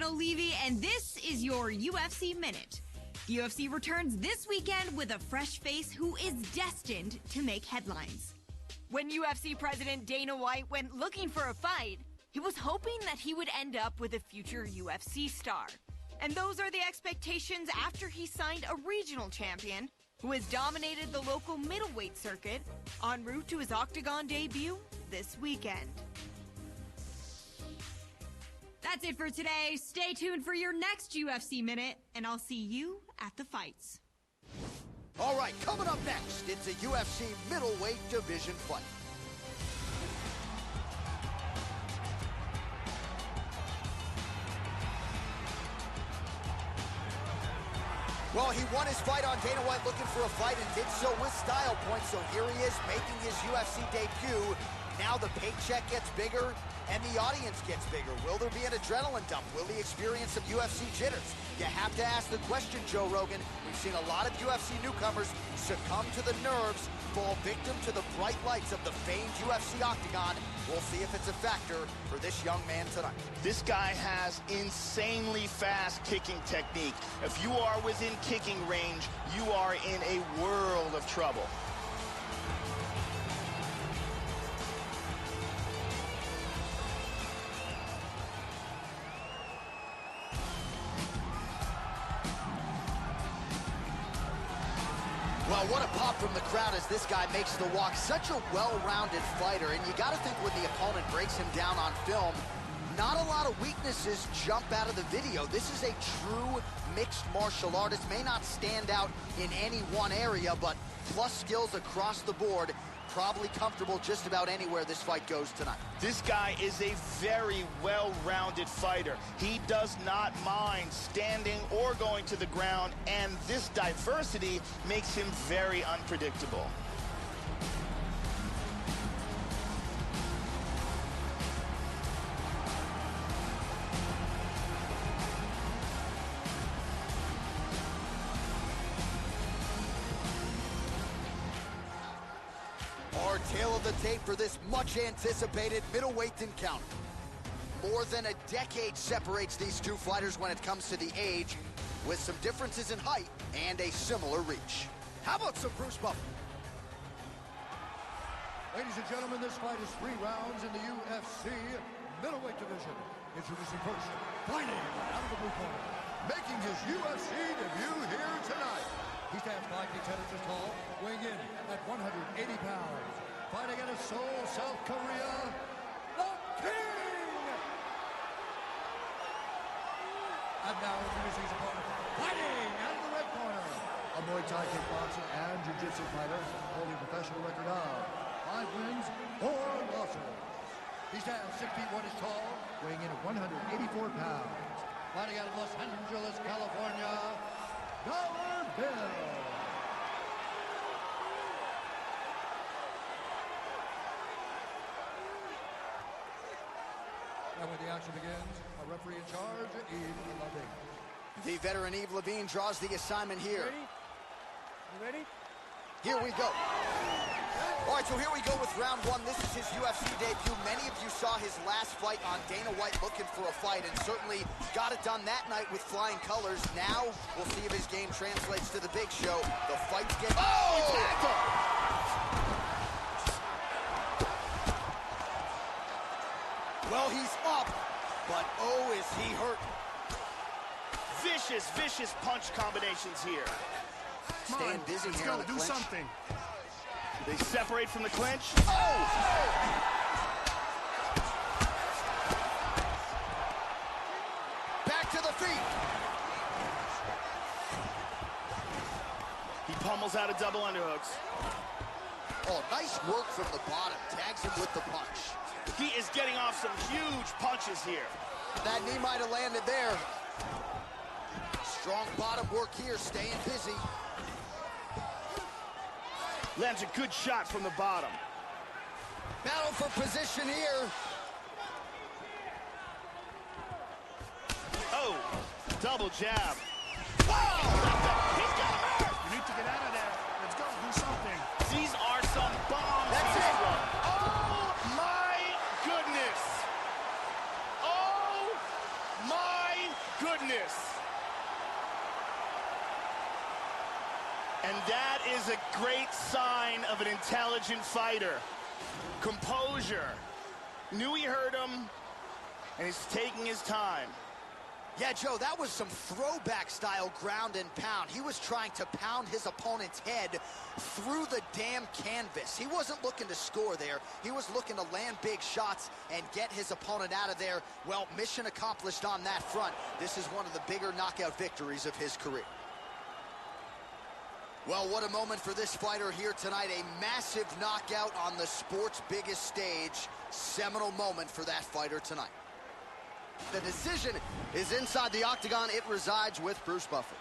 Daniel Levy, and this is your UFC Minute. The UFC returns this weekend with a fresh face who is destined to make headlines. When UFC President Dana White went looking for a fight, he was hoping that he would end up with a future UFC star. And those are the expectations after he signed a regional champion who has dominated the local middleweight circuit en route to his Octagon debut this weekend. That's it for today. Stay tuned for your next UFC Minute, and I'll see you at the fights. All right, coming up next, it's a UFC middleweight division fight. Well, he won his fight on Dana White looking for a fight and did so with style points. So here he is making his UFC debut. Now the paycheck gets bigger and the audience gets bigger. Will there be an adrenaline dump? Will he experience some UFC jitters? You have to ask the question, Joe Rogan. We've seen a lot of UFC newcomers succumb to the nerves, fall victim to the bright lights of the famed UFC Octagon. We'll see if it's a factor for this young man tonight. This guy has insanely fast kicking technique. If you are within kicking range, you are in a world of trouble. Well, what a pop from the crowd as this guy makes the walk. Such a well-rounded fighter, and you got to think when the opponent breaks him down on film, not a lot of weaknesses jump out of the video. This is a true mixed martial artist. May not stand out in any one area, but plus skills across the board. Probably comfortable just about anywhere this fight goes tonight. This guy is a very well-rounded fighter. He does not mind standing or going to the ground, and this diversity makes him very unpredictable. Our tale of the tape for this much-anticipated middleweight encounter. More than a decade separates these two fighters when it comes to the age, with some differences in height and a similar reach. How about some Bruce Buffer? Ladies and gentlemen, this fight is 3 rounds in the UFC middleweight division. Introducing first, fighting out of the blue corner, making his UFC debut here tonight. He stands 5 feet 10 inches tall, weighing in at 180 pounds. Fighting out of Seoul, South Korea, the King! And now introducing his opponent, fighting out of the red corner, a Muay Thai kickboxer and jiu-jitsu fighter, holding a professional record of 5 wins, 4 losses. He stands 6 feet 1 inch tall, weighing in at 184 pounds. Fighting out of Los Angeles, California, Dollar Bill. And when the action begins, our referee in charge, Yves Levine. The veteran Yves Levine draws the assignment here. You ready? Here we go. All right, so here we go with round 1. This is his UFC debut. Many of you saw his last fight on Dana White looking for a fight, and certainly got it done that night with flying colors. Now we'll see if his game translates to the big show. The fight's getting... Oh, he tagged him! Well, he's up, but oh, is he hurt. Vicious, vicious punch combinations here. Staying busy here on the do clinch. something. They separate from the clinch. Oh! Back to the feet. He pummels out of double underhooks. Oh, nice work from the bottom. Tags him with the punch. He is getting off some huge punches here. That knee might have landed there. Strong bottom work here, staying busy. Lands a good shot from the bottom. Battle for position here. Oh, double jab. Oh! He's got him hurt. You need to get out of there. Let's go. Do something. These are some bombs. That's he's it. thrown. Oh, my goodness. Oh, my And that is a great sign of an intelligent fighter. Composure. Knew he hurt him, and he's taking his time. Yeah, Joe, that was some throwback-style ground and pound. He was trying to pound his opponent's head through the damn canvas. He wasn't looking to score there. He was looking to land big shots and get his opponent out of there. Well, mission accomplished on that front. This is one of the bigger knockout victories of his career. Well, what a moment for this fighter here tonight. A massive knockout on the sport's biggest stage. Seminal moment for that fighter tonight. The decision is inside the octagon. It resides with Bruce Buffer.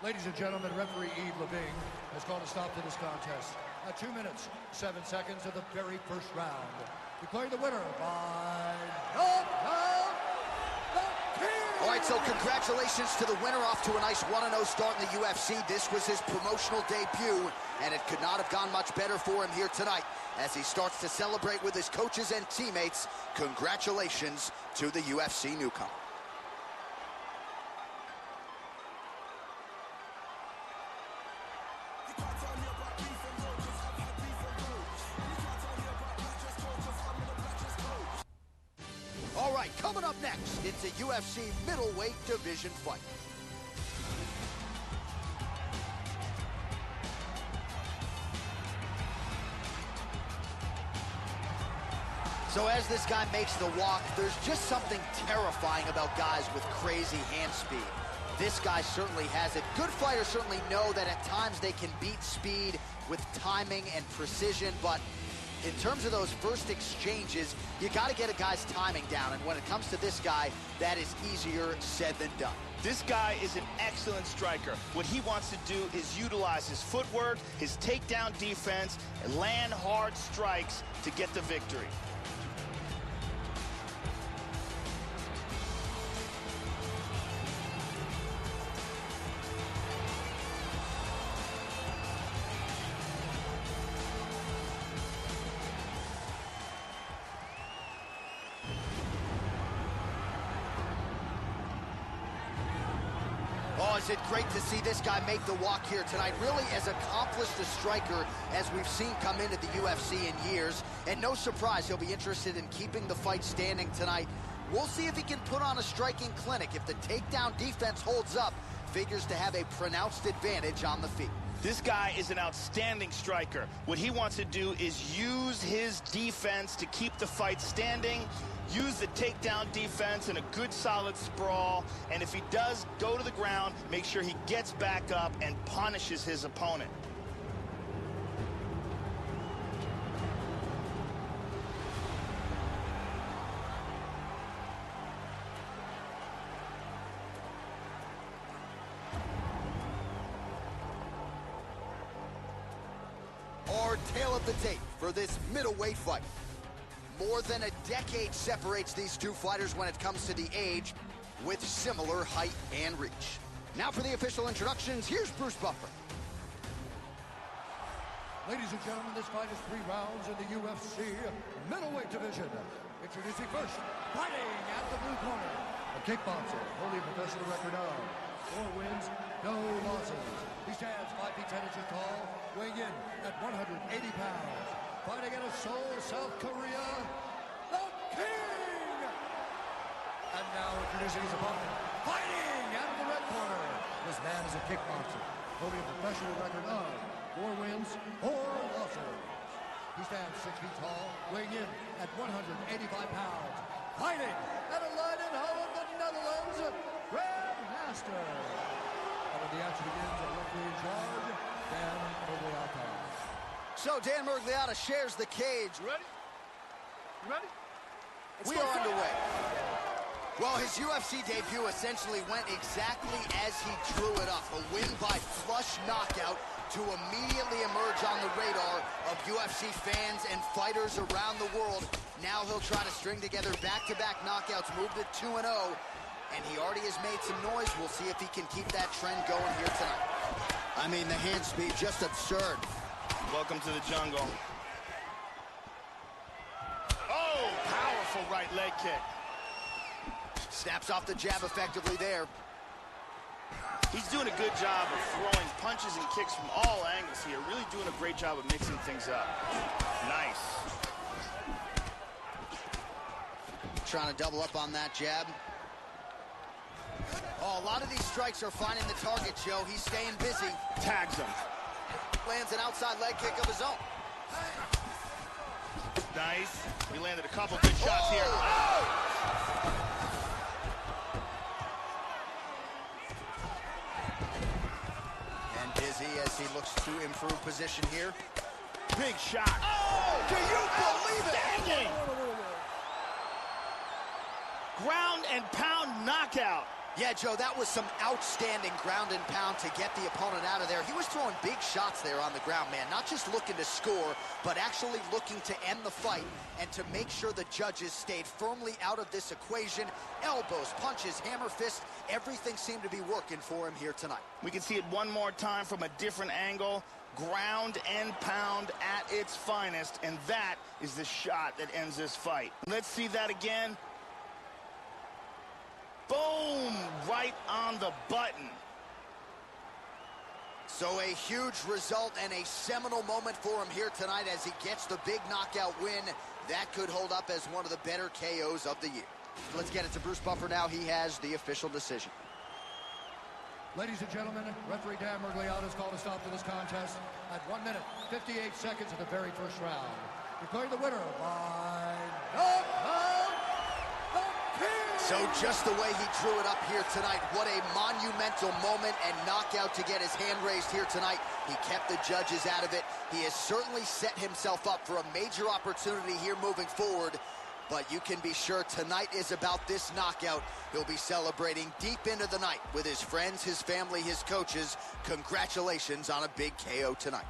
Ladies and gentlemen, referee Yves Levine has called a stop to this contest at 2 minutes, 7 seconds of the very first round. Declaring the winner by knockout, the King! All right, so congratulations to the winner, off to a nice 1-0 start in the UFC. This was his promotional debut, and it could not have gone much better for him here tonight as he starts to celebrate with his coaches and teammates. Congratulations to the UFC newcomer. All right, coming up next, it's a UFC middleweight division fight. So as this guy makes the walk, there's just something terrifying about guys with crazy hand speed. This guy certainly has it. Good fighters certainly know that at times they can beat speed with timing and precision, but in terms of those first exchanges, you got to get a guy's timing down, and when it comes to this guy, that is easier said than done. This guy is an excellent striker. What he wants to do is utilize his footwork, his takedown defense, and land hard strikes to get the victory. Oh, is it great to see this guy make the walk here tonight. Really as accomplished a striker as we've seen come into the UFC in years. And no surprise, he'll be interested in keeping the fight standing tonight. We'll see if he can put on a striking clinic. If the takedown defense holds up, figures to have a pronounced advantage on the feet. This guy is an outstanding striker. What he wants to do is use his defense to keep the fight standing, use the takedown defense and a good solid sprawl, and if he does go to the ground, make sure he gets back up and punishes his opponent. Our tale of the tape for this middleweight fight. More than a decade separates these two fighters when it comes to the age, with similar height and reach. Now for the official introductions, here's Bruce Buffer. Ladies and gentlemen, this fight is 3 rounds in the UFC middleweight division. Introducing first, fighting at the blue corner, a kickboxer, holding a professional record of 4 wins, no losses. He stands 5 feet 10 inches tall, weighing in at 180 pounds. Fighting out of Seoul, South Korea, the King! And now introducing his opponent, fighting out of the red corner. This man is a kickboxer, holding a professional record of 4 wins, 4 losses. He stands 6 feet tall, weighing in at 185 pounds. Fighting out of Leiden, Holland, the Netherlands, Grandmaster. And when the action begins, a referee in charge, Dan Mergliata. So Dan Mergliata shares the cage. You ready? You ready? We are underway. Well, his UFC debut essentially went exactly as he drew it up. A win by flush knockout to immediately emerge on the radar of UFC fans and fighters around the world. Now he'll try to string together back-to-back knockouts, move to 2-0, and he already has made some noise. We'll see if he can keep that trend going here tonight. I mean, the hand speed, just absurd. Welcome to the jungle. Oh, powerful right leg kick. Snaps off the jab effectively there. He's doing a good job of throwing punches and kicks from all angles here. Really doing a great job of mixing things up. Nice. Trying to double up on that jab. Oh, a lot of these strikes are finding the target, Joe. He's staying busy. Tags him. Lands an outside leg kick of his own. Nice. He landed a couple good shots here. Oh! And busy as he looks to improve position here. Big shot. Oh! Do you believe it? Outstanding! Ground and pound knockout. Yeah, Joe, that was some outstanding ground and pound to get the opponent out of there. He was throwing big shots there on the ground, man. Not just looking to score, but actually looking to end the fight and to make sure the judges stayed firmly out of this equation. Elbows, punches, hammer fists, everything seemed to be working for him here tonight. We can see it one more time from a different angle. Ground and pound at its finest, and that is the shot that ends this fight. Let's see that again. Boom! Right on the button. So a huge result and a seminal moment for him here tonight as he gets the big knockout win. That could hold up as one of the better KOs of the year. Let's get it to Bruce Buffer now. He has the official decision. Ladies and gentlemen, referee Dan Mergliata has called a stop to this contest at 1 minute, 58 seconds of the very first round. Declaring the winner by knockout. So just the way he drew it up here tonight, what a monumental moment and knockout to get his hand raised here tonight. He kept the judges out of it. He has certainly set himself up for a major opportunity here moving forward. But you can be sure tonight is about this knockout. He'll be celebrating deep into the night with his friends, his family, his coaches. Congratulations on a big KO tonight.